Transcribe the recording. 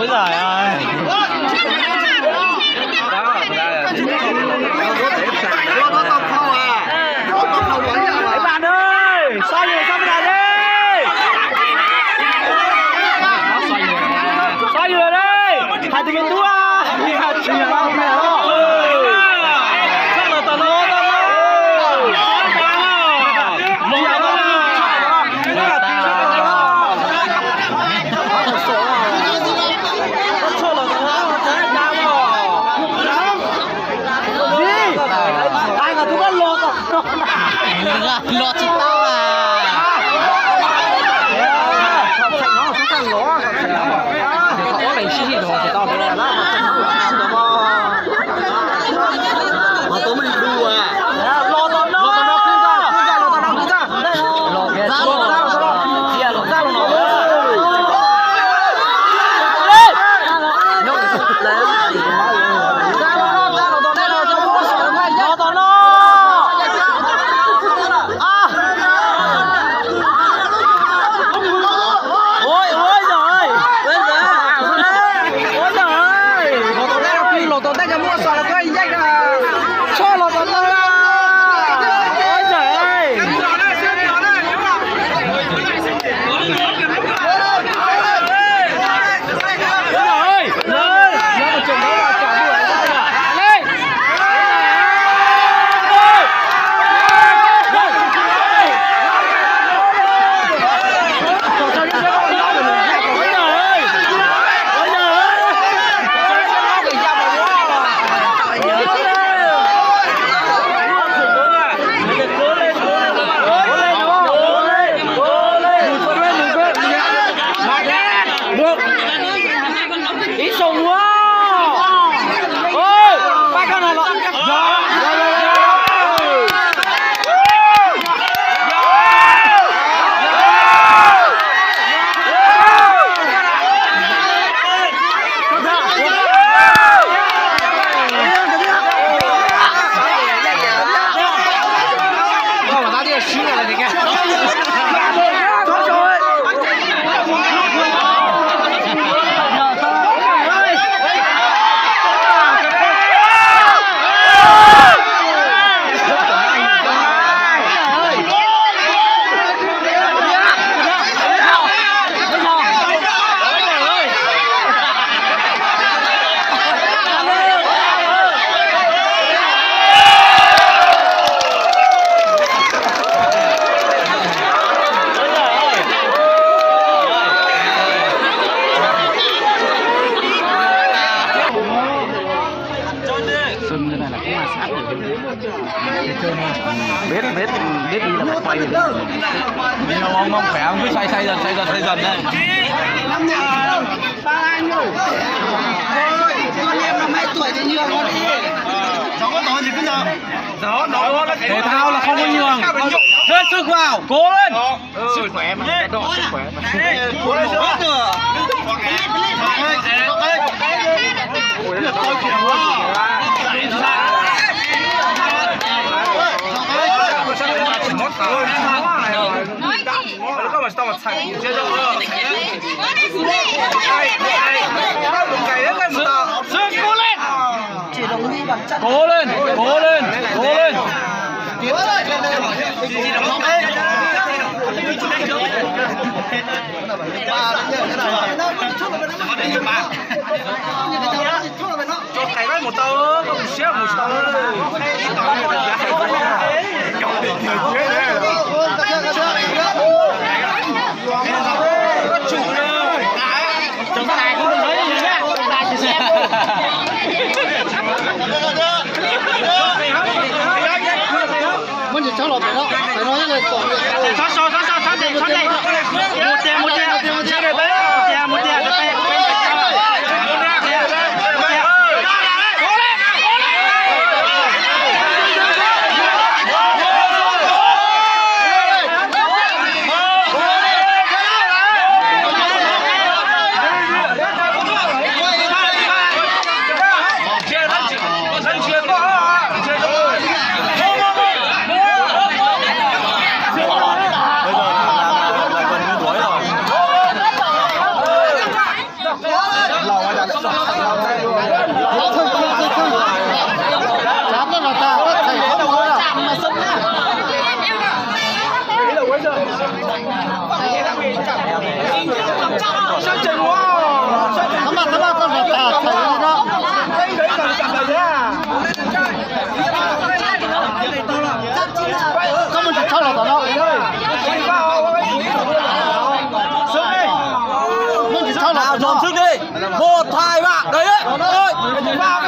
Ôi giời ơi. Các bạn ơi, xoay người xong rồi đi. Xoay người đây. Hai từ bên tua. Lọt chị tao à. Có mình xí xí đồ chị tao phải là đó. Mà tôi mới đu à. Lọt nó. Biết đi là phải quay được. Ngon khỏe không, cứ xoay dần đây. Ba anh ơi. Thôi, con em năm 2 tuổi thì nhường con đi. Cháu có nói gì bây giờ? Đó, thể thao là không có nhường. Hết sức vào, cố lên. Sức khỏe mà, sức khỏe. Cố lên hết rồi. Các bạn tao mà chạy chưa đâu. Sức cố lên. Chỉ đồng ý bằng chất. Cố lên. Cho cái đấy một tao, không xé một tao. Muốn gì cháu lọt phải đó. Phải nói là còn chương trình wow Các bạn con phải tả thấy đó. đây đấy cần cầm lại nhá Các bạn chỉ cho là đó. xuống đi Mình chỉ cho là nào dồn sức đi 1 2 3 đấy đấy vào